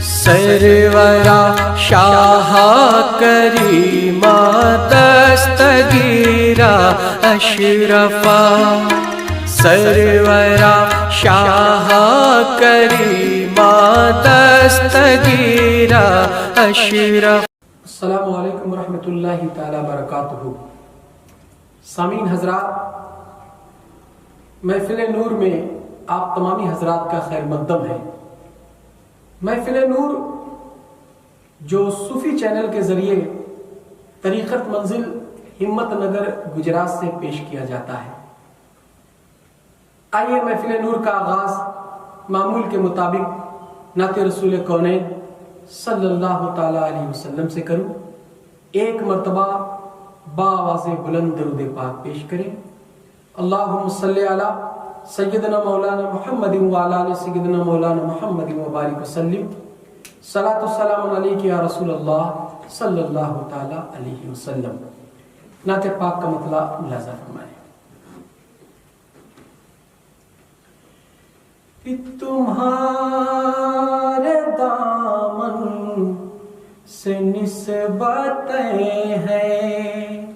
سرورا شاہ کریما دستگیرا اشرفا سرورا شاہ کریما دستگیرا اشرف۔ السلام علیکم ورحمۃ اللہ تعالی وبرکاتہ۔ سامعین حضرات، محفل نور میں آپ تمامی حضرات کا خیر مقدم ہے۔ محفل نور جو صوفی چینل کے ذریعے طریقت منزل ہمت نگر گجرات سے پیش کیا جاتا ہے، آئیے محفل نور کا آغاز معمول کے مطابق نعت رسول کونین صلی اللہ تعالی علیہ وسلم سے کروں۔ ایک مرتبہ بآواز بلند درود پاک پیش کریں۔ اللہم صلی علی سیدنا مولانا محمد وعلی آل سیدنا مولانا محمد وبارک وسلم۔ صلاۃ والسلام علیک یا رسول اللہ صلی اللہ تعالی علیہ وسلم۔ نعت پاک کا مطلع ملاحظہ فرمائیں۔ تمہارے دامن سے نسبتیں ہیں،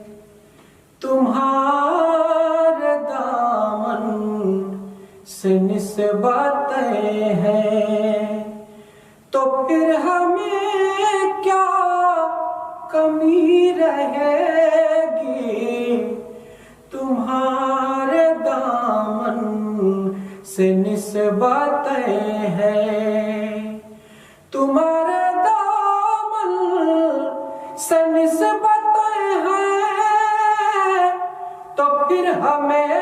تمہارے دامن سے نسبتیں ہیں، تو پھر ہمیں کیا کمی رہے گی؟ تمہارے دامن سے نسبتیں ہیں، تمہارے دامن سے نسبتیں ہیں، تو پھر ہمیں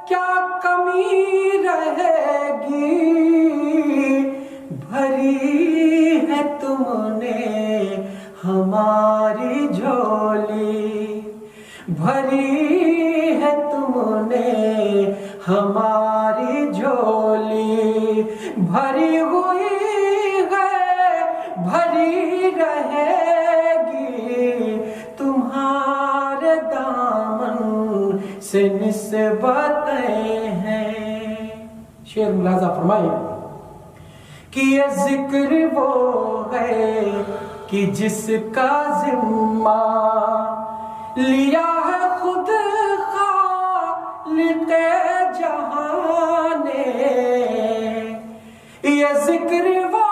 کیا کمی رہے گی؟ بھری ہے تم نے ہماری جھولی، بھری ہے تم نے ہماری جھولی، بھری ہوئی ہے بھری رہے گی، تمہارے دامن سے نسبتیں ہیں۔ شعر ملاحظہ فرمائیں کہ یہ ذکر وہ ہے کہ جس کا ذمہ لیا ہے خود خالق جہاں نے، یہ ذکر وہ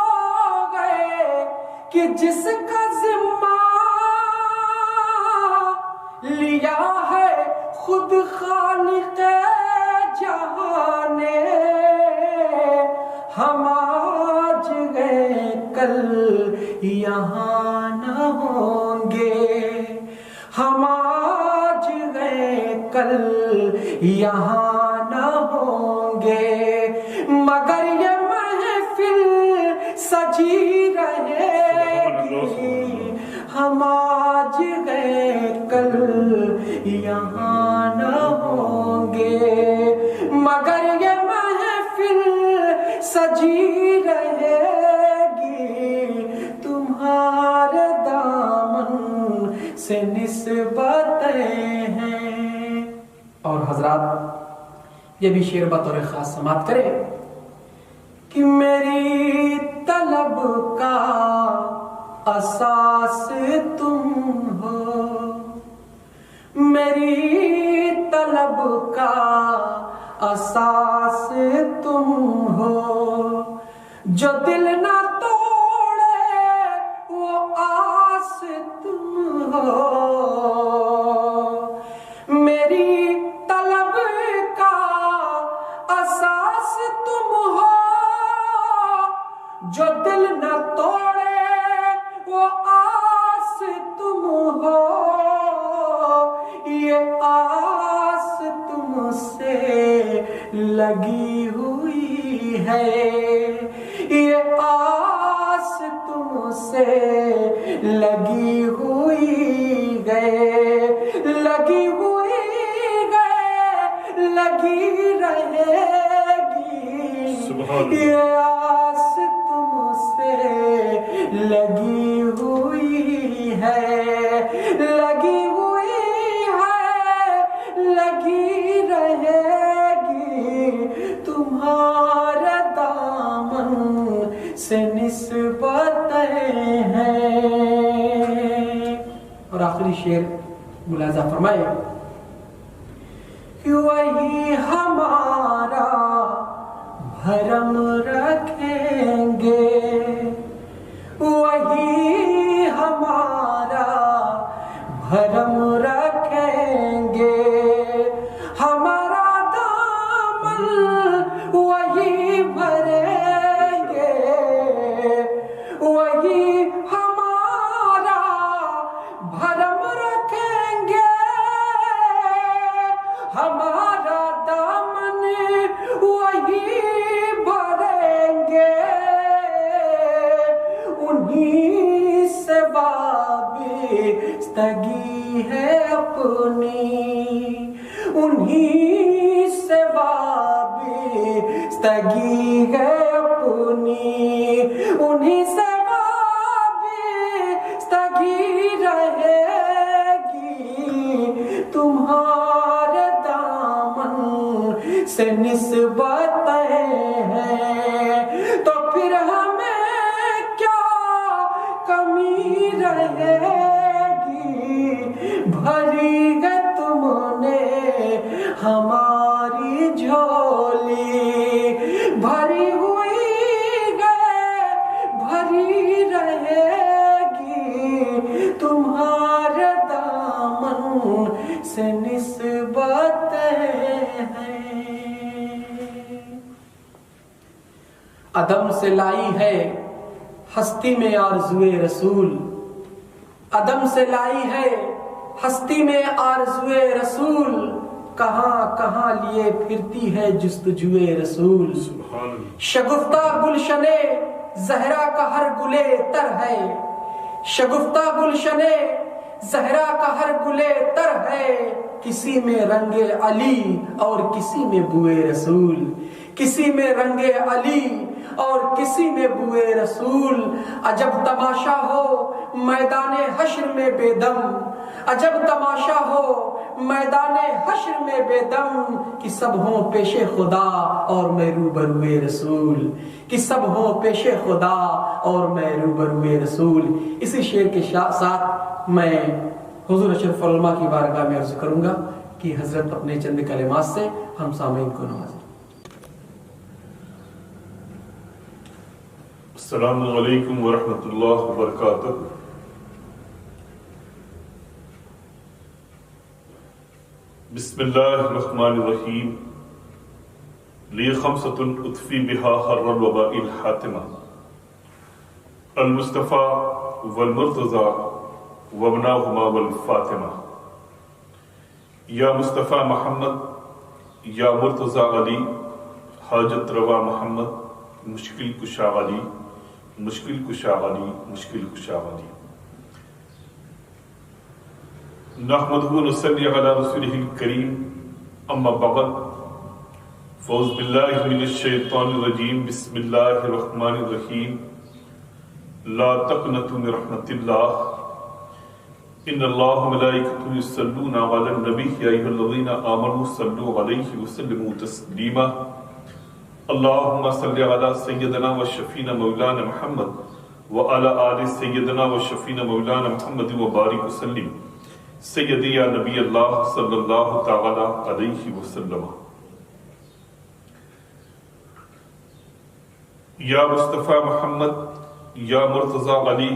ہے کہ جس کا ذمہ لیا ہے خود خالق جہاں نے۔ ہم آج گئے کل یہاں نہ ہوں گے، ہم آج گئے کل یہاں نہ ہوں گے، مگر یہ محفل سجی رہے گی۔ ہم آج گئے کل یہاں نہ ہوں گے، مگر یہ محفل سجی رہے گی، تمہارے دامن سے نسبتیں ہیں۔ اور حضرات یہ بھی شعر بطور خاص سماعت کریں کہ میری طلب کا اساس تم ہو، میری طلب کا اساس تم ہو، جو دل نہ توڑے وہ آس تم ہو، میری طلب کا اساس تم ہو، جو دل نہ توڑے وہ آس تم ہو، یہ آس تم سے لگی ہوئی ہے، یہ آس تم سے لگی ہوئی گئے، لگی ہوئی گئے، لگی رہے گی، یہ آس تم سے لگی ہوئی ہے، لگی ہوئی ہے، لگی رہے گی، تمہارے دامن سے نسبتیں ہیں. اور آخری شعر ملاحظہ فرمائے. وہی ہمارا بھرم رکھیں گے، وہی ہمارا بھرم رکھیں گے، ہمارا دامن وہی بھریں گے، وہی ہمارا بھرم رکھیں گے، ہمارا دامن وہی بھریں گے. انہیں سے وابستگی ہے اپنی، انہیں سے وابستگی ہے اپنی، انہیں سے وابستگی رہے گی. تمہارے دامن سے نسبتیں ہیں تو پھر ہمیں کیا کمی رہے گی. بھری ہے تم نے ہماری جھولی، بھری ہوئی ہے بھری رہے گی. تمہارے دامن سے نسبتیں ہیں. عدم سے لائی ہے ہستی میں آرزوئے رسول، عدم سے لائی ہے ہستی میں آرزوئے رسول، کہاں کہاں لیے پھرتی ہے جستجوئے رسول. شگفتہ گلشن زہرا کا ہر گلے تر ہے، شگفتہ گلشن زہرا کا ہر گلے تر ہے، کسی میں رنگ علی اور کسی میں بوئے رسول، کسی میں رنگ علی اور کسی میں بوئے رسول. عجب تماشا ہو میدان حشر میں بے دم، عجب تماشا ہو میدان حشر میں بے دم، کہ سب ہوں پیش خدا اور میں روبروئے رسول، کہ سب ہوں پیش خدا اور میں روبروئے رسول. اسی شعر کے ساتھ میں حضور اشرف العلماء کی بارگاہ میں عرض کروں گا کہ حضرت اپنے چند کلمات سے ہم سامعین کو نوازیں. السلام علیکم ورحمۃ اللہ وبرکاتہ. بسم اللہ الرحمن الرحیم. لی خمسۃ اطفی بہا حر الوباء الحاتمہ، المصطفیٰ والمرتضیٰ وابناہما والفاطمہ. یا مصطفیٰ محمد، یا مرتضیٰ علی، حاجت روا محمد، مشکل کشا علی، مشکل کشا علی، مشکل کشا علی. نحمدہ و نصلی علی رسولہ الکریم. اما بعد، فاعوذ باللہ من الشیطان الرجیم. بسم اللہ الرحمن الرحیم. لا تقنطوا من رحمت اللہ، ان اللہ ملائکتہ یصلون علی النبی یا ایھا الذین آمنوا صلوا علیہ وسلموا تسلیما. اللہم صلی علی سیدنا و شفینا مولانا محمد وعلی آل سیدنا و شفینا مولانا محمد وبارک وسلم. سیدی یا نبی اللہ صلی اللہ تعالی علیہ وسلم. یا مصطفیٰ محمد، یا مرتضیٰ علی،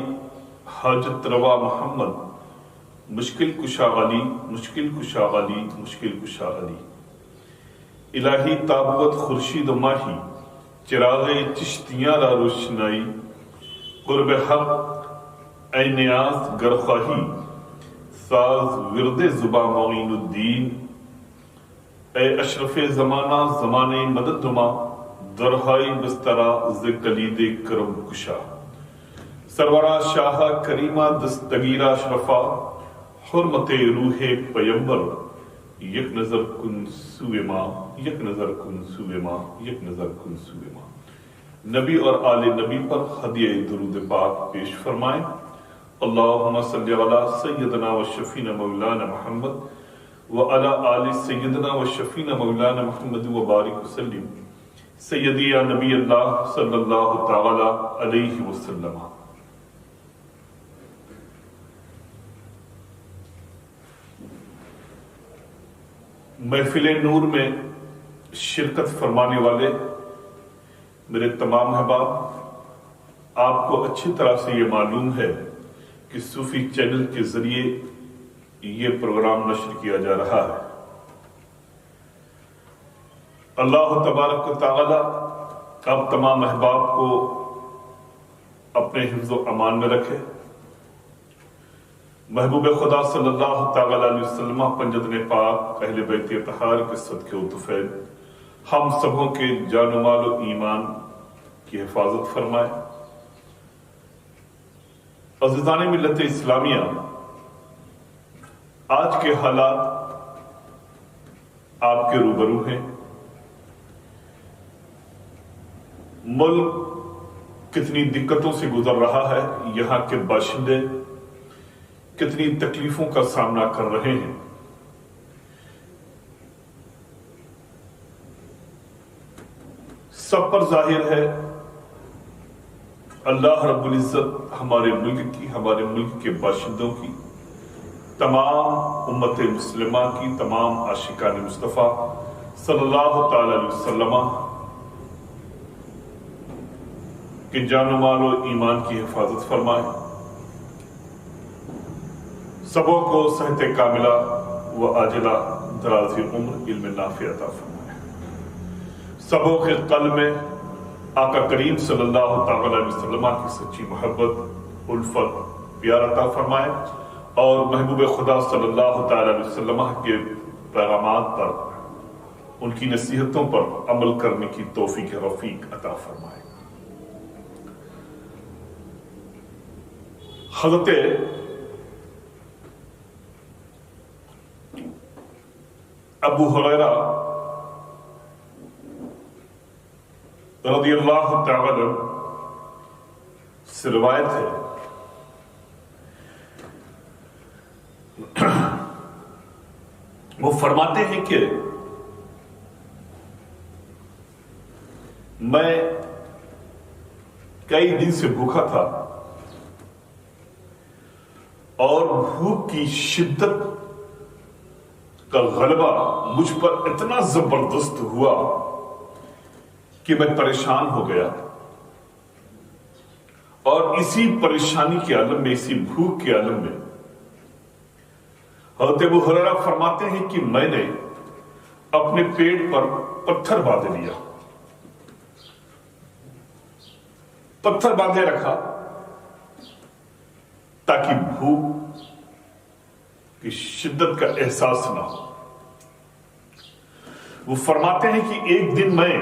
حاجت روا محمد، مشکل کشا علی، مشکل کشا علی، مشکل کشا علی. الہی تابوت خورشید و ماہی، چراغ چشتیاں را روشنائی، قرب حق اے نیاز گرخواہی، ساز ورد زباں معین الدین. اے اشرف زمانہ زمانے مدد نما، درہائی بسترا ز کلید کرم کشا. سرورا شاہ کریمہ دستگیرہ شرفا، حرمت روح پیمبر، یک نظر کن سوئے ماں، یک نظر کن سوئے ماں، یک نظر کن سوئے ماں. نبی اور آل نبی پر ہدیہ درود پاک پیش فرمائیں. اللہم صلی علی سیدنا و شفینا مولانا محمد وعلی آل سیدنا و شفینا مولانا محمد وبارک وسلم. سیدی یا نبی اللہ صلی اللہ تعالی علیہ وسلم. محفل نور میں شرکت فرمانے والے میرے تمام احباب، آپ کو اچھی طرح سے یہ معلوم ہے کہ صوفی چینل کے ذریعے یہ پروگرام نشر کیا جا رہا ہے. اللہ تبارک و تعالی آپ تمام احباب کو اپنے حفظ و امان میں رکھے. محبوب خدا صلی اللہ تعالی علیہ وسلم پنجتن پاک اہل بیت اطہار کے صدقے و طفیل ہم سبوں کے جان و مال و ایمان کی حفاظت فرمائے. عزیزان ملت اسلامیہ، آج کے حالات آپ کے روبرو ہیں. ملک کتنی دقتوں سے گزر رہا ہے، یہاں کے باشندے کتنی تکلیفوں کا سامنا کر رہے ہیں. سب پر ظاہر ہے اللہ رب العزت ہمارے ملک کے باشندوں کی، تمام امت مسلمہ کی، تمام عاشقان مصطفیٰ صلی اللہ تعالی علیہ وسلم کہ جان و مال و ایمان کی حفاظت فرمائے. سبوں کو صحت کاملہ و عاجلہ، دراز عمر، علم نافع عطا فرمائے. سبوں کے قلب میں آقا کریم صلی اللہ تعالی علیہ وسلم کی سچی محبت، الفت، پیار عطا فرمائے اور محبوب خدا صلی اللہ تعالی علیہ وسلم کے پیغامات پر، ان کی نصیحتوں پر عمل کرنے کی توفیق رفیق عطا فرمائے. حضرت ابو ہریرہ رضی اللہ تعالی عنہ سے روایت ہے، وہ فرماتے ہیں کہ میں کئی دن سے بھوکا تھا اور بھوک کی شدت کا غلبہ مجھ پر اتنا زبردست ہوا کہ میں پریشان ہو گیا، اور اسی پریشانی کے عالم میں، اسی بھوک کے عالم میں حضرت ابو ہریرہ فرماتے ہیں کہ میں نے اپنے پیٹ پر پتھر باندھ لیا، پتھر باندھے رکھا تاکہ بھوک کی شدت کا احساس نہ ہو. وہ فرماتے ہیں کہ ایک دن میں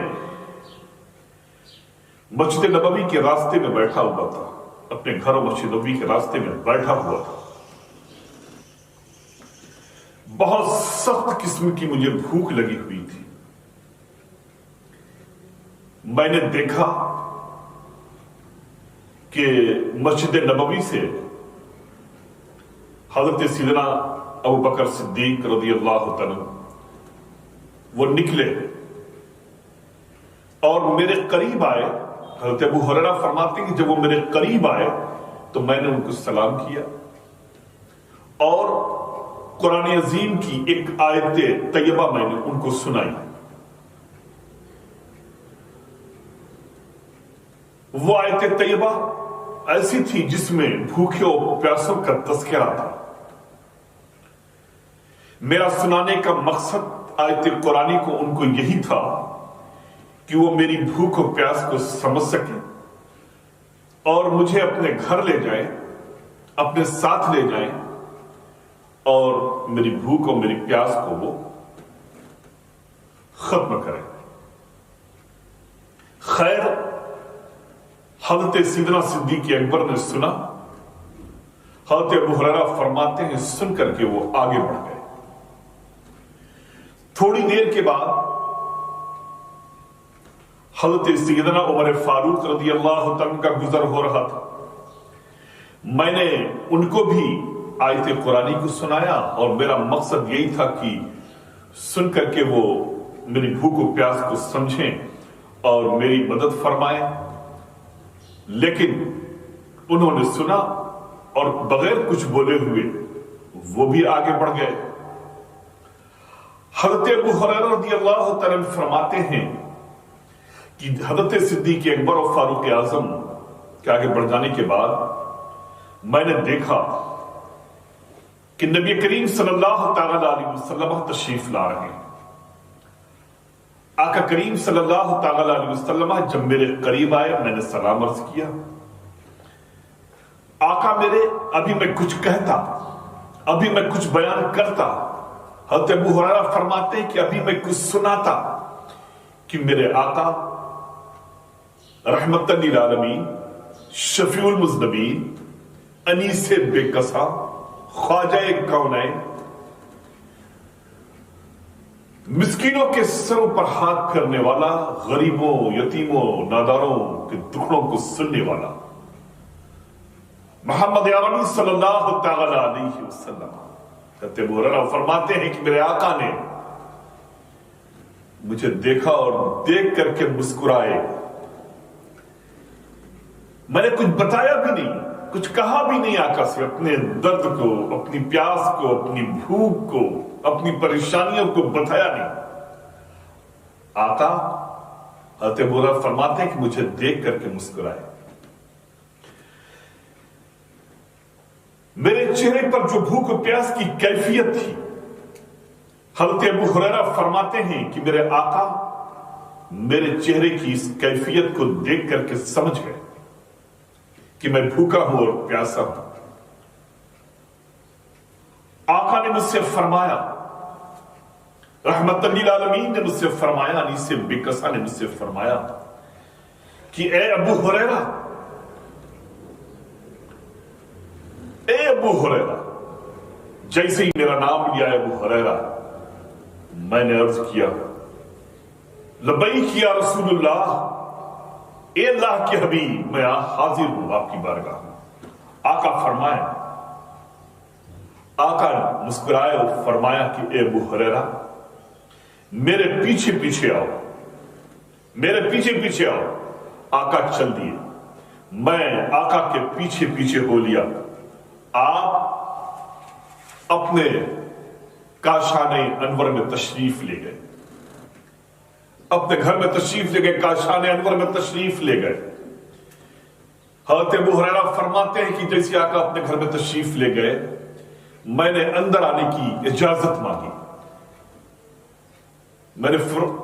مسجد نبوی کے راستے میں بیٹھا ہوا تھا، اپنے گھر و مسجد نبوی کے راستے میں بیٹھا ہوا تھا. بہت سخت قسم کی مجھے بھوک لگی ہوئی تھی. میں نے دیکھا کہ مسجد نبوی سے حضرت سیدنا ابو بکر صدیق رضی اللہ تعالی وہ نکلے اور میرے قریب آئے. حضرت ابو ہریرہ فرماتے ہیں کہ جب وہ میرے قریب آئے تو میں نے ان کو سلام کیا اور قرآن عظیم کی ایک آیت طیبہ میں نے ان کو سنائی. وہ آیت طیبہ ایسی تھی جس میں بھوکے اور پیاسوں کا تذکرہ تھا. میرا سنانے کا مقصد آیت قرآنی کو ان کو یہی تھا کہ وہ میری بھوک و پیاس کو سمجھ سکیں اور مجھے اپنے گھر لے جائیں، اپنے ساتھ لے جائیں اور میری بھوک اور میری پیاس کو وہ ختم کریں. خیر، حضرت سیدنا صدیق اکبر نے سنا. حضرت ابو ہریرہ فرماتے ہیں سن کر کے وہ آگے بڑھ گئے. تھوڑی دیر کے بعد حضرت سیدنا عمر فاروق رضی اللہ عنہ کا گزر ہو رہا تھا. میں نے ان کو بھی آیت قرآنی کو سنایا اور میرا مقصد یہی تھا کہ سن کر کے وہ میری بھوک و پیاس کو سمجھیں اور میری مدد فرمائیں، لیکن انہوں نے سنا اور بغیر کچھ بولے ہوئے وہ بھی آگے بڑھ گئے۔ حضرت ابو ہریرہ رضی اللہ تعالیٰ عنہ فرماتے ہیں کہ حضرت صدیق اکبر اور فاروق اعظم کے آگے بڑھ جانے کے بعد میں نے دیکھا کہ نبی کریم صلی اللہ تعالی علیہ وسلم تشریف لا رہے ہیں۔ آقا کریم صلی اللہ تعالی علیہ وسلم جب میرے قریب آئے میں نے سلام عرض کیا۔ آقا میرے ابھی میں کچھ کہتا، ابھی میں کچھ بیان کرتا، حضرت ابو ہریرہ فرماتے ہیں کہ ابھی میں کچھ سناتا کہ میرے آقا رحمت للعالمین، شفیع المذنبین، انیس بے کسا، خواجہ کونین، مسکینوں کے سروں پر ہاتھ پھیرنے والا، غریبوں، یتیموں، ناداروں کے دکھڑوں کو سننے والا محمد عربی صلی اللہ تعالی علیہ وسلم حضرت ابو ہریرہ فرماتے ہیں کہ میرے آقا نے مجھے دیکھا اور دیکھ کر کے مسکرائے۔ میں نے کچھ بتایا بھی نہیں، کچھ کہا بھی نہیں آقا سے، اپنے درد کو، اپنی پیاس کو، اپنی بھوک کو، اپنی پریشانیوں کو بتایا نہیں۔ آقا حضرت ابو ہریرہ فرماتے ہیں کہ مجھے دیکھ کر کے مسکرائے۔ میرے چہرے پر جو بھوک و پیاس کی کیفیت تھی، حضرت ابو ہریرہ فرماتے ہیں کہ میرے آقا میرے چہرے کی اس کیفیت کو دیکھ کر کے سمجھ گئے کہ میں بھوکا ہوں اور پیاسا ہوں۔ آقا نے مجھ سے فرمایا، رحمت للعالمین نے مجھ سے فرمایا، انیس بے کسا نے مجھ سے فرمایا کہ اے ابو ہریرہ، اے ابو ہریرہ، جیسے ہی میرا نام لیا ابو ہریرہ، میں نے عرض کیا لبیک یا رسول اللہ، اے اللہ کے حبیب، میں حاضر ہوں آپ کی بارگاہ میں۔ آقا فرمائے، آقا مسکرائے اور فرمایا کہ اے ابو ہریرہ، میرے پیچھے پیچھے آؤ، میرے پیچھے پیچھے آؤ۔ آقا چل دیے، میں آقا کے پیچھے پیچھے ہو لیا۔ آپ اپنے کاشان انور میں تشریف لے گئے، اپنے گھر میں تشریف لے گئے، کاشان انور میں تشریف لے گئے۔ حضرت ابو ہریرہ فرماتے ہیں کہ جیسے آقا اپنے گھر میں تشریف لے گئے، میں نے اندر آنے کی اجازت مانگی۔ میں نے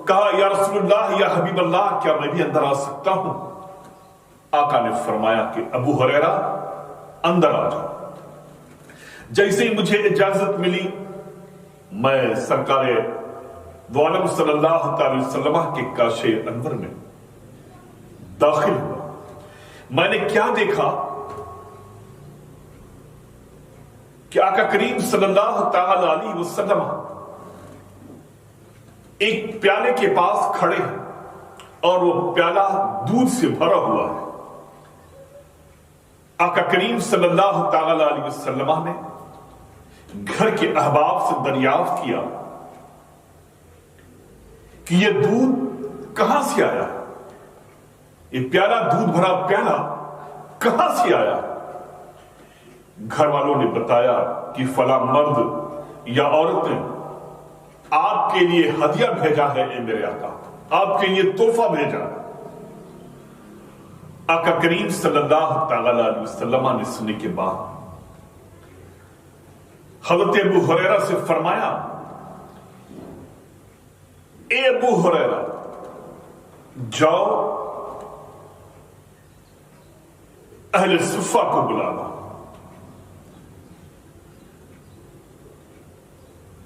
کہا یا رسول اللہ، یا حبیب اللہ، کیا میں بھی اندر آ سکتا ہوں؟ آقا نے فرمایا کہ ابو ہریرہ اندر آ جاؤ۔ جیسے ہی مجھے اجازت ملی، میں سرکار دو عالم صلی اللہ تعالی وسلم کے کاش انور میں داخل ہوا۔ میں نے کیا دیکھا کہ آقا کریم صلی اللہ تعالی علیہ وسلم ایک پیالے کے پاس کھڑے ہیں اور وہ پیالہ دودھ سے بھرا ہوا ہے۔ آقا کریم صلی اللہ تعالی علیہ وسلم نے گھر کے احباب سے دریافت کیا کہ یہ دودھ کہاں سے آیا، یہ پیالہ، دودھ بھرا پیالہ کہاں سے آیا؟ گھر والوں نے بتایا کہ فلاں مرد یا عورت نے آپ کے لیے ہدیہ بھیجا ہے، اے میرے آقا، آپ کے لیے تحفہ بھیجا۔ آقا کریم صلی اللہ تعالی علیہ وسلم نے سننے کے بعد حضرت ابو ہریرہ سے فرمایا، اے ابو ہریرہ، جاؤ اہل صفہ کو بلا لاؤ۔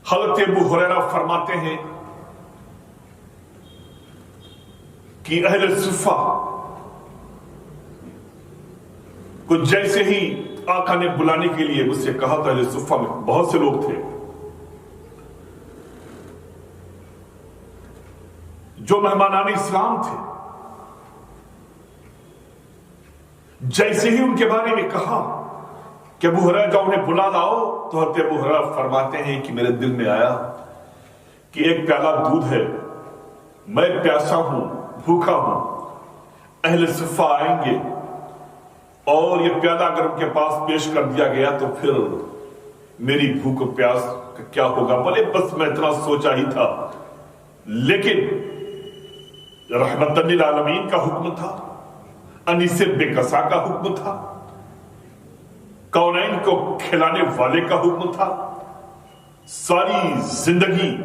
حضرت ابو ہریرہ فرماتے ہیں کہ اہل صفہ کو جیسے ہی آقا نے بلانے کے لیے مجھ سے کہا تھا، اہل صفہ میں بہت سے لوگ تھے جو مہمانان اسلام تھے، جیسے ہی ان کے بارے میں کہا کہ ابو ہریرہ جاؤ انہیں بلا لاؤ، تو حضرت ابو ہریرہ فرماتے ہیں کہ میرے دل میں آیا کہ ایک پیالہ دودھ ہے، میں پیاسا ہوں، بھوکا ہوں، اہل صفہ آئیں گے اور یہ پیالہ اگر ان کے پاس پیش کر دیا گیا تو پھر میری بھوک و پیاس کا کیا ہوگا؟ بولے بس میں اتنا سوچا ہی تھا، لیکن رحمت للعالمین کا حکم تھا، انیس بے کسا کا حکم تھا، کونین کو کھلانے والے کا حکم تھا، ساری زندگی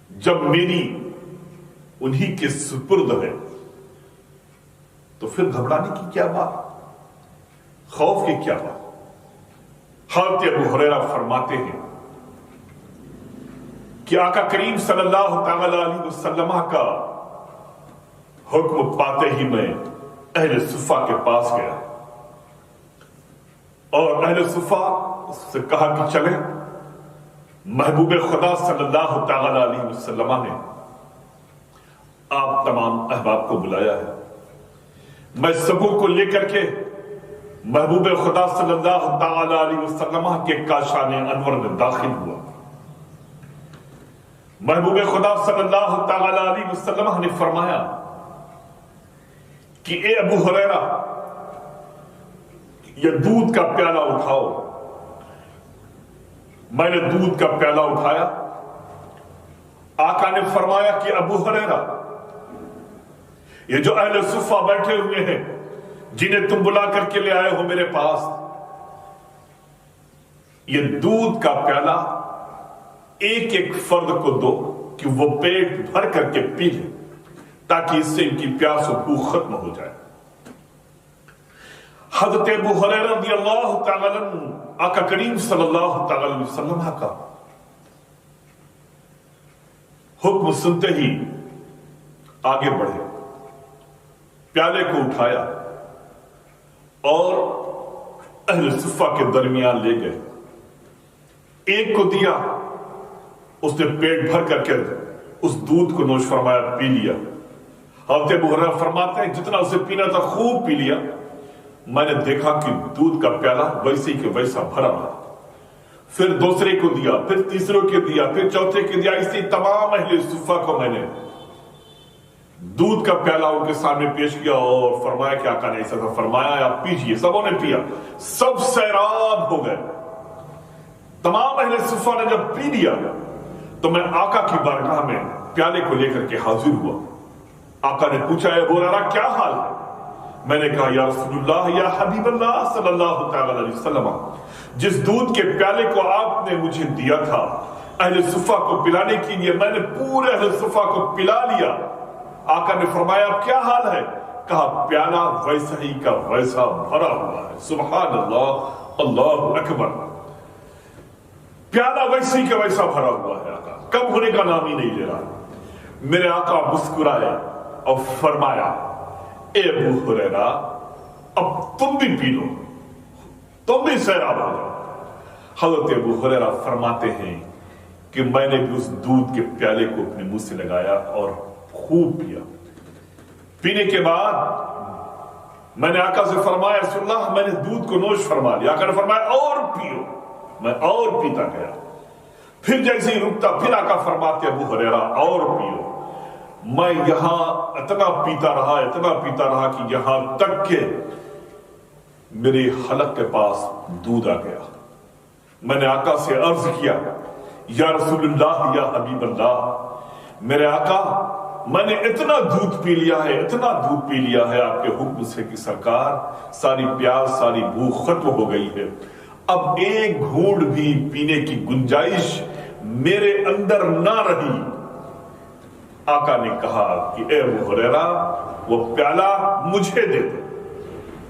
جب میری انہی کے سپرد ہے تو پھر گھبرانے کی کیا بات، خوف کی کیا بات؟ حضرت ابو ہریرہ فرماتے ہیں کہ آقا کریم صلی اللہ تعالی علیہ وسلم کا حکم پاتے ہی میں اہل صفہ کے پاس گیا اور اہل صفہ سے کہا کہ چلیں، محبوب خدا صلی اللہ تعالی علیہ وسلم نے آپ تمام احباب کو بلایا ہے، میں سبوں کو لے کر کے محبوب خدا صلی اللہ تعالی علیہ وسلم کے کاشان انور میں داخل ہوا۔ محبوب خدا صلی اللہ تعالی علیہ وسلم نے فرمایا کہ اے ابو ہریرہ، یہ دودھ کا پیالہ اٹھاؤ۔ میں نے دودھ کا پیالہ اٹھایا، آقا نے فرمایا کہ ابو ہریرہ، یہ جو اہل صفہ بیٹھے ہوئے ہیں جنہیں تم بلا کر کے لے آئے ہو میرے پاس، یہ دودھ کا پیالہ ایک ایک فرد کو دو کہ وہ پیٹ بھر کر کے پی لے، تاکہ اس سے ان کی پیاس و بھوک ختم ہو جائے۔ حضرت ابو ہریرہ رضی اللہ تعالی عنہ آقا کریم صلی اللہ تعالی علیہ وسلم کا حکم سنتے ہی آگے بڑھے، پیالے کو اٹھایا اور اہل صفہ کے درمیان لے گئے، ایک کو دیا، اس نے پیٹ بھر کر کے اس دودھ کو نوش فرمایا، پی لیا۔ حضرت ابو ہریرہ فرماتے ہیں جتنا اسے پینا تھا خوب پی لیا، میں نے دیکھا کہ دودھ کا پیالہ ویسے ہی کہ ویسا بھرا رہا، پھر دوسرے کو دیا، پھر تیسرے کو دیا، پھر چوتھے کو دیا، اسی تمام اہل صفہ کو میں نے دودھ کا پیالہ ان کے سامنے پیش کیا اور فرمایا کہ آقا نے ایسا تھا، فرمایا آپ پیجئے۔ سبوں نے پیا، سب سیراب ہو گئے۔ تمام اہل صفہ نے جب پی لیا تو میں آقا کی بارگاہ میں پیالے کو لے کر کے حاضر ہوا۔ آقا نے پوچھا اے ابو ہریرہ کیا حال ہے؟ میں نے کہا یا رسول اللہ، یا حبیب اللہ صلی اللہ تعالی علیہ وسلم، جس دودھ کے پیالے کو آپ نے مجھے دیا تھا اہل صفہ کو پلانے کے لیے، میں نے پورے اہل صفہ کو پلا لیا۔ آقا نے فرمایا اب کیا حال ہے؟ کہا پیالہ ویسا ہی کا ویسا بھرا ہوا ہے۔ سبحان اللہ، اللہ اکبر، پیالہ ویسے ہی کا ویسا بھرا ہوا ہے، آقا کم ہونے کا نام ہی نہیں لے رہا۔ میرے آقا مسکرائے اور فرمایا اے ابو ہریرہ اب تم بھی پی لو، تم بھی سیراب ہو جاؤ۔ حضرت ابو ہریرہ فرماتے ہیں کہ میں نے بھی اس دودھ کے پیالے کو اپنے منہ سے لگایا اور خوب پیا۔ پینے کے بعد میں نے آقا سے فرمایا رسول اللہ میں نے دودھ کو نوش فرما لیا۔ آقا نے فرمایا اور پیو، میں اور پیتا گیا، پھر جیسے ہی رکتا پھر آقا فرماتے ابو ہریرہ اور پیو۔ میں یہاں اتنا پیتا رہا کہ یہاں تک کہ میرے حلق کے پاس دودھ آ گیا۔ میں نے آقا سے عرض کیا یا رسول اللہ، یا حبیب اللہ، میرے آقا میں نے اتنا دودھ پی لیا ہے آپ کے حکم سے کہ سرکار ساری پیاس ساری بھوک ختم ہو گئی ہے، اب ایک گھونٹ بھی پینے کی گنجائش میرے اندر نہ رہی۔ آقا نے کہا کہ اے ابو ہریرہ وہ پیالہ مجھے دے دو،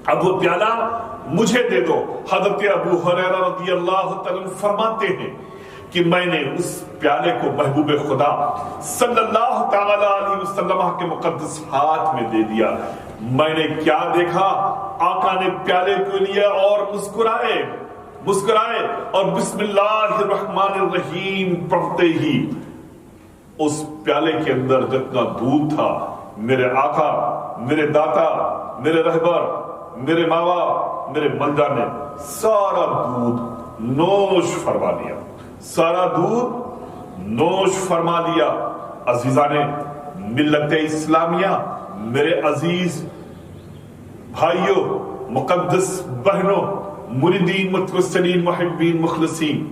اب وہ پیالہ مجھے دے دو۔ حضرت ابو ہریرہ رضی اللہ تعالیٰ فرماتے ہیں کہ میں نے اس پیالے کو محبوب خدا صلی اللہ تعالی علیہ وسلم کے مقدس ہاتھ میں دے دیا۔ میں نے کیا دیکھا، آقا نے پیالے کو لیا اور مسکرائے اور بسم اللہ الرحمن الرحیم پڑھتے ہی اس پیالے کے اندر جتنا دودھ تھا، میرے آقا، میرے داتا، میرے رہبر، میرے ماوا، میرے ملجا نے سارا دودھ نوش فرما لیا، سارا دودھ نوش فرما لیا۔ عزیزانے ملت اسلامیہ، میرے عزیز بھائیوں، مقدس بہنوں، مریدین، متوسلین، محبین، مخلصین،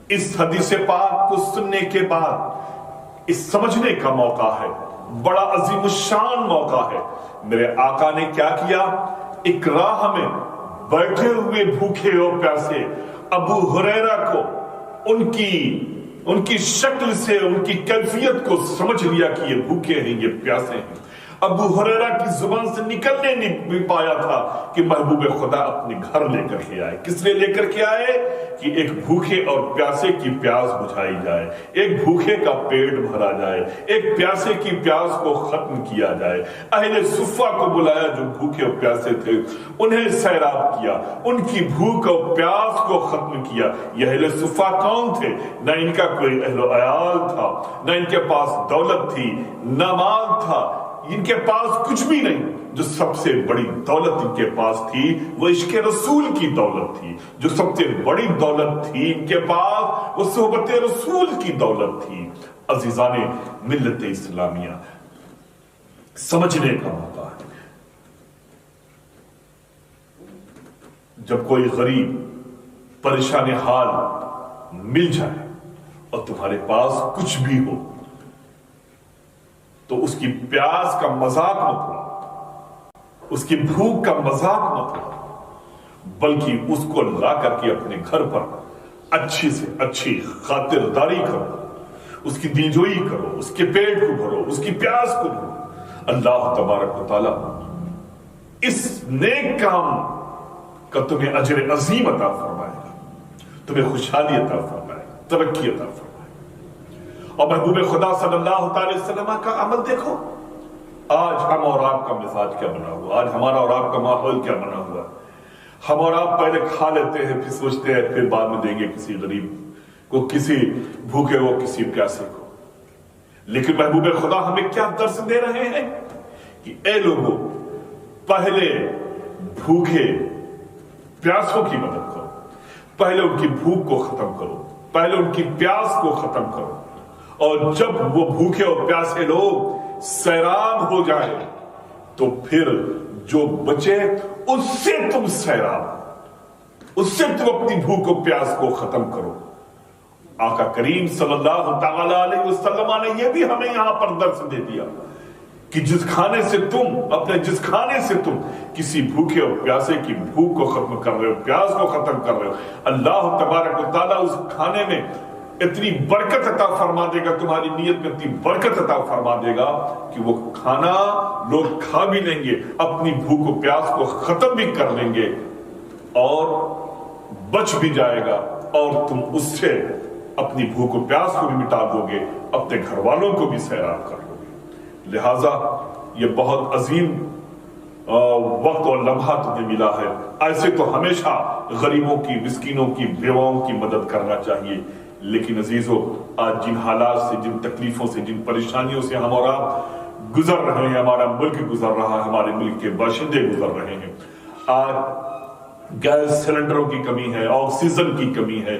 اس حدیث پاک کو سننے کے بعد اس سمجھنے کا موقع ہے، بڑا عظیم الشان موقع ہے، میرے آقا نے کیا کیا؟ ایک راہ میں بیٹھے ہوئے بھوکے اور پیاسے ابو ہریرہ کو ان کی شکل سے، ان کی کیفیت کو سمجھ لیا کہ یہ بھوکے ہیں، یہ پیاسے ہیں۔ ابو ہریرہ کی زبان سے نکلنے نہیں پایا تھا کہ محبوب خدا اپنے گھر لے کر کے آئے۔ کس لیے لے کر کے آئے؟ کہ ایک بھوکے اور پیاسے کی پیاس بجھائی جائے، ایک بھوکے کا پیٹ بھرا جائے، ایک پیاسے کی پیاس کو ختم کیا جائے۔ اہل صفہ کو بلایا جو بھوکے اور پیاسے تھے، انہیں سیراب کیا، ان کی بھوک اور پیاس کو ختم کیا۔ یہ اہل صفہ کون تھے؟ نہ ان کا کوئی اہل و عیال تھا، نہ ان کے پاس دولت تھی، نہ مال تھا، ان کے پاس کچھ بھی نہیں۔ جو سب سے بڑی دولت ان کے پاس تھی وہ عشق رسول کی دولت تھی۔ جو سب سے بڑی دولت تھی ان کے پاس وہ صحبت رسول کی دولت تھی۔ عزیزان ملت اسلامیہ، سمجھنے کا موقع ہے۔ جب کوئی غریب پریشان حال مل جائے اور تمہارے پاس کچھ بھی ہو تو اس کی پیاس کا مذاق مت اڑاؤ، اس کی بھوک کا مذاق مت اڑاؤ، بلکہ اس کو لا کر کے اپنے گھر پر اچھی سے اچھی خاطرداری کرو، اس کی دلجوئی کرو، اس کے پیٹ کو بھرو، اس کی پیاس کو بھرو۔ اللہ تبارک و تعالی اس نیک کام کا تمہیں اجر عظیم عطا فرمائے گا، تمہیں خوشحالی عطا فرمائے گا، ترقی عطا فرمائے گا۔ اور محبوب خدا صلی اللہ تعالی وسلم کا عمل دیکھو، آج ہم اور آپ کا مزاج کیا بنا ہوا، آج ہمارا اور آپ کا ماحول کیا بنا ہوا۔ ہم اور آپ پہلے کھا لیتے ہیں، پھر سوچتے ہیں پھر بعد میں دیں گے کسی غریب کو، کسی بھوکے کو، کسی پیاسے کو۔ لیکن محبوب خدا ہمیں کیا درس دے رہے ہیں کہ اے لوگوں، پہلے بھوکے پیاسوں کی مدد کرو، پہلے ان کی بھوک کو ختم کرو، پہلے ان کی پیاس کو ختم کرو، اور جب وہ بھوکے اور پیاسے لوگ سیراب ہو جائے تو پھر جو بچے اس سے تم سیراب، اس سے تم اپنی بھوک و پیاس کو ختم کرو۔ آقا کریم صلی اللہ تعالی علیہ وسلم نے یہ بھی ہمیں یہاں پر درس دے دیا کہ جس کھانے سے تم کسی بھوکے اور پیاسے کی بھوک کو ختم کر رہے ہو، پیاس کو ختم کر رہے ہو، اللہ تبارک و تعالیٰ اس کھانے میں اتنی برکت عطا فرما دے گا، تمہاری نیت میں اتنی برکت عطا فرما دے گا کہ وہ کھانا لوگ کھا بھی لیں گے، اپنی بھوک و پیاس کو ختم بھی کر لیں گے اور بچ بھی جائے گا، اور تم اس سے اپنی بھوک و پیاس کو بھی مٹا دو گے، اپنے گھر والوں کو بھی سیراب کر دو گے۔ لہٰذا یہ بہت عظیم وقت اور لمحہ تمہیں ملا ہے، ایسے تو ہمیشہ غریبوں کی، مسکینوں کی، بیواؤں کی مدد کرنا چاہیے۔ لیکن عزیزو، آج جن حالات سے، جن تکلیفوں سے، جن پریشانیوں سے ہم اور آپ گزر رہے ہیں، ہمارا ملک گزر رہا ہے، ہمارے ملک کے باشندے گزر رہے ہیں، آج گیس سلنڈروں کی کمی ہے، آکسیجن کی کمی ہے،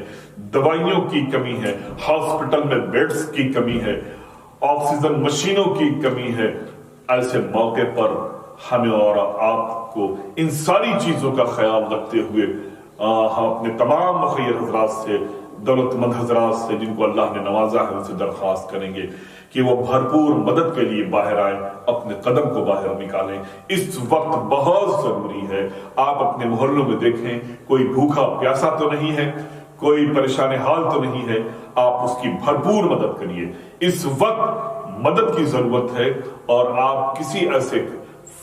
دوائیوں کی کمی ہے، ہاسپٹل میں بیڈز کی کمی ہے، آکسیجن مشینوں کی کمی ہے۔ ایسے موقع پر ہمیں اور آپ کو ان ساری چیزوں کا خیال رکھتے ہوئے ہم اپنے تمام مخیر حضرات سے، دولت مند حضرات سے جن کو اللہ نے نوازا ہے، ان سے درخواست کریں گے کہ وہ بھرپور مدد کے لیے باہر آئیں، اپنے قدم کو باہر نکالیں۔ اس وقت بہت ضروری ہے، آپ اپنے محلوں میں دیکھیں، کوئی بھوکا پیاسا تو نہیں ہے، کوئی پریشان حال تو نہیں ہے، آپ اس کی بھرپور مدد کریے۔ اس وقت مدد کی ضرورت ہے، اور آپ کسی ایسے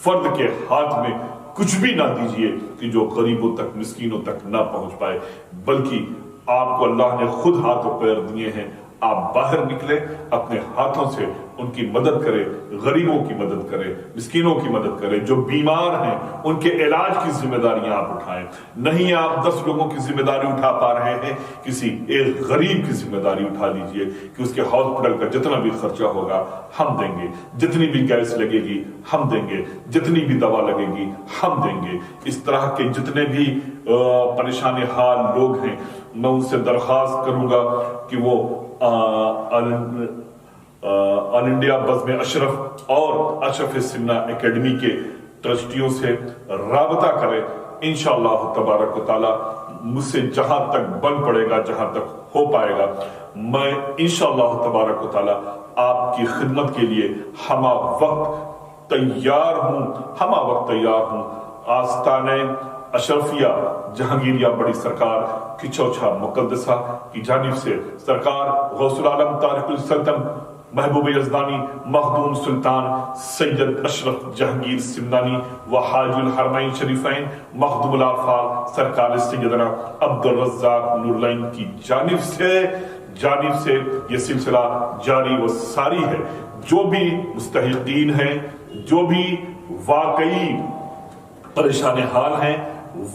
فرد کے ہاتھ میں کچھ بھی نہ دیجیے کہ جو غریبوں تک، مسکینوں تک نہ پہنچ پائے، بلکہ آپ کو اللہ نے خود ہاتھ و پیر دیے ہیں، آپ باہر نکلیں، اپنے ہاتھوں سے ان کی مدد کریں، غریبوں کی مدد کریں، مسکینوں کی مدد کریں، جو بیمار ہیں ان کے علاج کی ذمہ داریاں آپ اٹھائیں۔ نہیں آپ 10 لوگوں کی ذمہ داری اٹھا پا رہے ہیں، کسی ایک غریب کی ذمہ داری اٹھا لیجئے کہ اس کے ہاسپٹل کا جتنا بھی خرچہ ہوگا ہم دیں گے، جتنی بھی گیس لگے گی ہم دیں گے، جتنی بھی دوا لگے گی ہم دیں گے۔ اس طرح کے جتنے بھی پریشان حال لوگ ہیں، میں ان سے درخواست کروں گا کہ وہ آل انڈیا بزم اشرف اور اشرف سمنا اکیڈمی کے ٹرسٹیوں سے رابطہ کریں. انشاءاللہ تبارک و تعالی مجھ سے جہاں تک بن پڑے گا، جہاں تک ہو پائے گا، میں انشاءاللہ تبارک و تعالی آپ کی خدمت کے لیے ہمہ وقت تیار ہوں. آستانِ اشرفیہ جہانگیریہ بڑی سرکار کی چوچھا مقدسہ کی جانب سے سرکار غوث العالم طارق السلطن محبوب یزدانی مخدوم سلطان سید اشرف جہانگیر سمنانی و حاج الحرمین شریفین مخدوم الافعال سرکار سیدنا عبد الرزاق نورالعین کی جانب سے یہ سلسلہ جاری و ساری ہے. جو بھی مستحقین ہیں، جو بھی واقعی پریشان حال ہیں،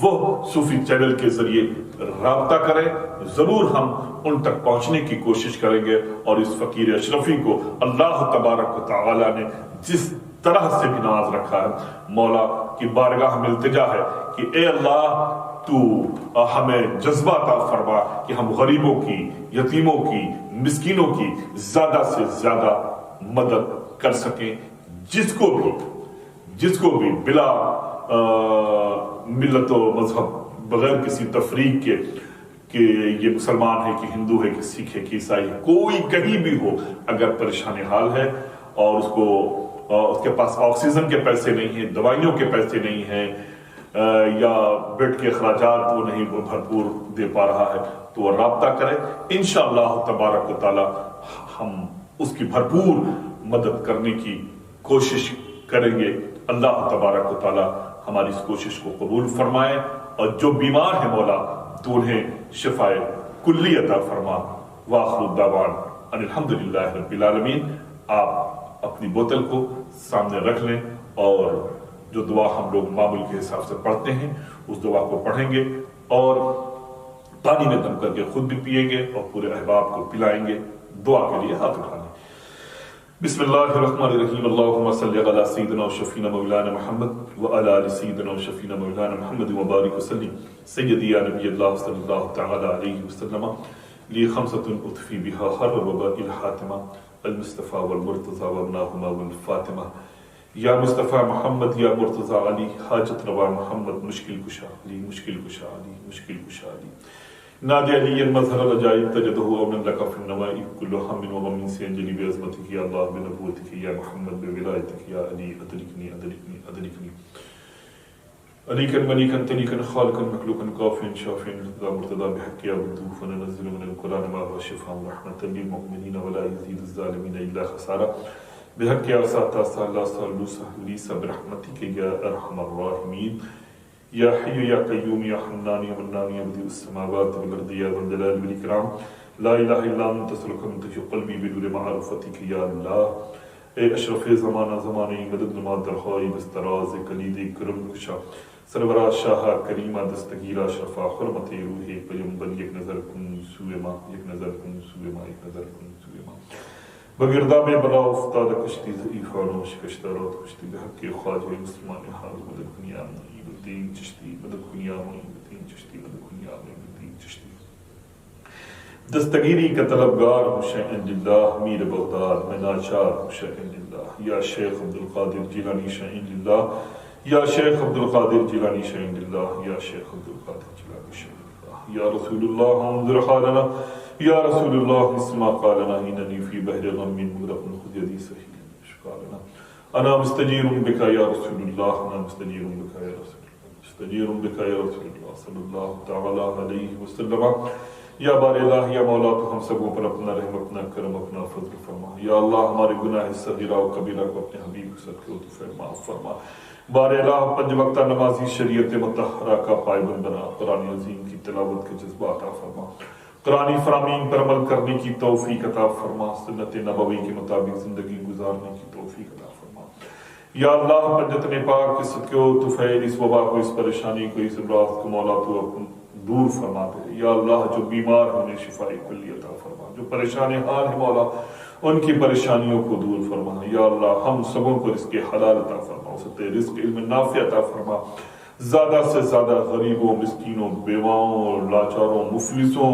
وہ صوفی چینل کے ذریعے رابطہ کریں. ضرور ہم ان تک پہنچنے کی کوشش کریں گے اور اس فقیر اشرفی کو اللہ تبارک و تعالی نے جس طرح سے بھی نواز رکھا ہے، مولا کی بارگاہ میں التجا ہے کہ اے اللہ تو ہمیں جذبہ عطا فرما کہ ہم غریبوں کی، یتیموں کی، مسکینوں کی زیادہ سے زیادہ مدد کر سکیں. جس کو بھی بلا ملت و مذہب، بغیر کسی تفریق کے کہ یہ مسلمان ہے کہ ہندو ہے کہ سکھ ہے کہ عیسائی ہے، کوئی کہیں بھی ہو، اگر پریشان حال ہے اور اس کے پاس آکسیجن کے پیسے نہیں ہیں، دوائیوں کے پیسے نہیں ہیں، یا بیڈ کے اخراجات وہ نہیں بھرپور دے پا رہا ہے، تو وہ رابطہ کرے. انشاءاللہ تبارک و تعالی ہم اس کی بھرپور مدد کرنے کی کوشش کریں گے. اللہ تبارک و تعالی ہماری اس کوشش کو قبول فرمائے، اور جو بیمار ہیں مولا تو انہیں شفائے کلی عطا فرما. وآخر الدعوان ان الحمدللہ رب العالمین. آپ اپنی بوتل کو سامنے رکھ لیں اور جو دعا ہم لوگ معمول کے حساب سے پڑھتے ہیں اس دعا کو پڑھیں گے اور پانی میں دم کر کے خود بھی پیئیں گے اور پورے احباب کو پلائیں گے. دعا کے لیے ہاتھ اٹھا لیں. بسم اللہ الرحمن الرحیم. اللہم صلی علی سیدنا و شفینا مولانا محمد وعلی آل سیدنا و شفینا مولانا محمد وبارک وسلم. سیدی یا نبی اللہ صلی اللہ تعالی علیہ وسلم. لی خمسۃ اطفی بہا حر وباء الحاتمہ المصطفیٰ والمرتضیٰ وابناہما والفاطمہ. یا مصطفیٰ محمد یا مرتضیٰ علی حاجت روا محمد مشکل کشا علی مشکل کشا علی مشکل کشا علی. نادی علی مظہر العجائب تجدہ امن لک فی النوائب کل ہم و غم سے انجلی بعظمتک یا اللہ بنبوتک یا محمد بولایتک یا علی ادرکنی ادرکنی ادرکنی. علیکن ملیکن تلیکن خالقن مخلوقن کافین شافین مرتضی بحق یا بدوف وننزل من القرآن ما هو شفاء رحمة للمؤمنین ولا یزید الظالمین الا خسارا. بحق یا ساتا سالا سالو سہلیسا برحمتک یا ارحم الراحمین. یا حی یا قیوم یا حنان یا منان یا بدیع السماوات والارض یا ذا الجلال والاکرام. لا الہ الا انت اسألک من تحی قلبی بنور معرفتک یا اللہ. اے اشرف زمانہ زمانے مدد نما درخوائی بستراز کلید کرم کشا سربراز شاہ کریمہ دستگیرہ شرفا حرمت روح پیمبر. یک نظر کن سوئے ما یک نظر کن سوئے ما یک نظر کن سوئے ما. بگردہ میں بلا افتاد کشتی ضعیف آنو شکشتہ رات کشتی بحق خواجہ مسلمان حاض مدد کنیا معید الدین چشتی مدد کنیا معید الدین چشتی مدد کنیا معید الدین چشتی. دستگیری کا طلبگار ہوں شیئن للہ میر بغداد میں ناچار ہوں شیئن للہ. یا شیخ عبدالقادر جیلانی شیئن للہ. یا شیخ عبدالقادر جیلانی شیئن للہ. یا شیخ عبدالقادر جیلانی شیئن للہ. یا رسول اللہ انظر حالنا. یا رسول اللہ اسمع قالنا اننی فی بحر غم مغرق خذ یدی سہیل شکالنا. انا مستجیر بکا یا رسول اللہ. انا مستجیر بکا یا رسول اللہ. مستجیر بکا یا رسول اللہ صلی اللہ تعالی علیہ وسلم. یا بار الہ یا مولا تو ہم سبوں پر اپنا رحم اپنا کرم اپنا فضل فرما. یا اللہ ہمارے گناہ صغیرہ و کبیرہ کو اپنے حبیب کے صدقے و تو معاف فرما. بار الہ پنج وقتہ نمازی شریعت مطہرہ کا پائبند بنا. قرآن عظیم کی تلاوت کے جذبہ عطا فرما. قرآن فرامین پر عمل کرنے کی توفیق عطا فرما. سنت نبوی کے مطابق زندگی گزارنے کی توفیق عطا فرما. یا اللہ پنجتن پاک کے صدقے و طفیل اس وبا کو اس پریشانی کو اس امراض کو مولا تو اپن دور فرما دے. یا اللہ جو بیمار ہیں انہیں شفاء کلی عطا فرما. جو پریشان حال ہیں مولا ان کی پریشانیوں کو دور فرما. یا اللہ ہم سبوں کو رزق حلال عطا فرما. وسط رزق علم نافع عطا فرما. زیادہ سے زیادہ غریبوں مسکینوں بیواؤں لاچاروں مفلسوں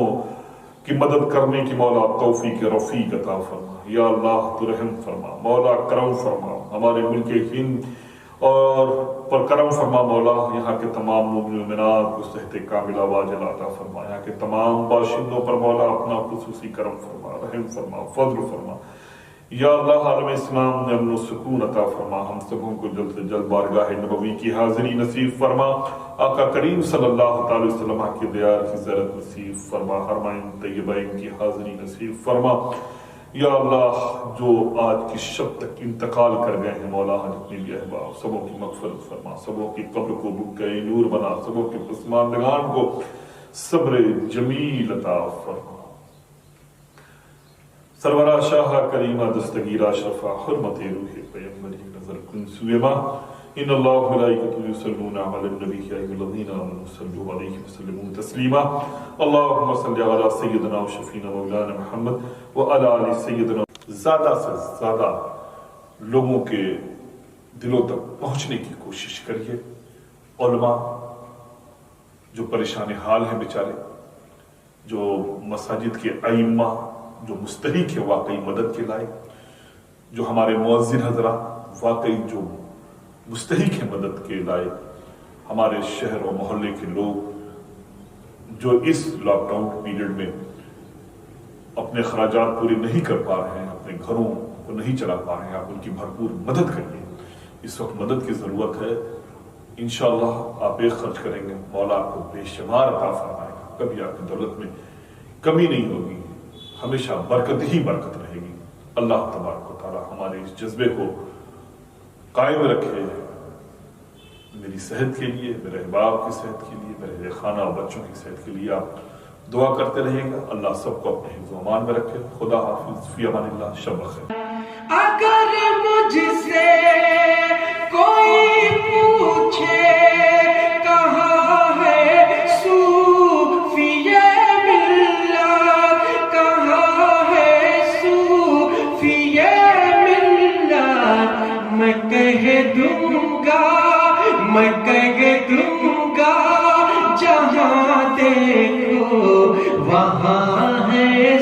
کی مدد کرنے کی مولا توفیق رفیق عطا فرما. یا اللہ تو رحم فرما مولا، کرم فرما ہمارے ملک ہند اور پر کرم فرما مولا. یہاں کے تمام مومنات کو صحت کاملہ واجل عطا فرما. یہاں کے تمام باشندوں پر مولا اپنا خصوصی کرم فرما، رحم فرما، فضل فرما. یا اللہ عالم اسلام میں امن و سکون عطا فرما. ہم سبوں کو جلد سے جلد بارگاہ نبوی کی حاضری نصیب فرما. آقا کریم صلی اللہ تعالی وسلم کی دیار کی زیارت نصیب فرما. حرمین طیبین کی حاضری نصیب فرما. یا اللہ جو آج کی شب تک انتقال کر گئے ہیں مولا، جتنے بھی احباب سبوں کی مغفرت فرما، سبوں کی قبر کو بکے نور بنا، سبوں کے پسماندگان کو صبر جمیل عطا فرما. سرورہ شاہ کریمہ دستگیرہ شرفہ حرمت روح پیغمبری نظر کن سویما. ان اللہ ملائکتہ یصلون علی النبی یا ایھا الذین آمنوا صلوا علیہ وسلموا تسلیما. اللہم صل علی سیدنا و شفیعنا مولانا محمد وعلی آل سیدنا. زیادہ سے زیادہ لوگوں کے دلوں تک پہنچنے کی کوشش کریے. علماء جو پریشان حال ہیں بیچارے، جو مساجد کے ائمہ جو مستحق ہے واقعی مدد کے لائق، جو ہمارے مؤذن حضرات واقعی جو مستحق ہے مدد کے لائق، ہمارے شہر و محلے کے لوگ جو اس لاک ڈاؤن پیریڈ میں اپنے اخراجات پورے نہیں کر پا رہے ہیں، اپنے گھروں کو نہیں چلا پا رہے ہیں، آپ ان کی بھرپور مدد کریے. اس وقت مدد کی ضرورت ہے. انشاءاللہ آپ ایک خرچ کریں گے مولا آپ کو بے شمار عطا فرمائے گا. کبھی آپ کی دولت میں کمی نہیں ہوگی، ہمیشہ برکت ہی برکت رہے گی. اللہ تبارک و تعالی ہمارے اس جذبے کو قائم رکھے. میری صحت کے لیے، میرے احباب کی صحت کے لیے، میرے خانہ و بچوں کی صحت کے لیے آپ دعا کرتے رہیے گا. اللہ سب کو اپنے حفظ و امان میں رکھے. خدا حافظ. فی امان اللہ. شب بخیر. اگر مجھ سے کوئی پوچھے کہاں ہے صوفی ملت، کہاں ہے صوفی ملت، میں کہہ دوں گا، میں کہہ دوں گا جہاں دیکھو وہاں ہے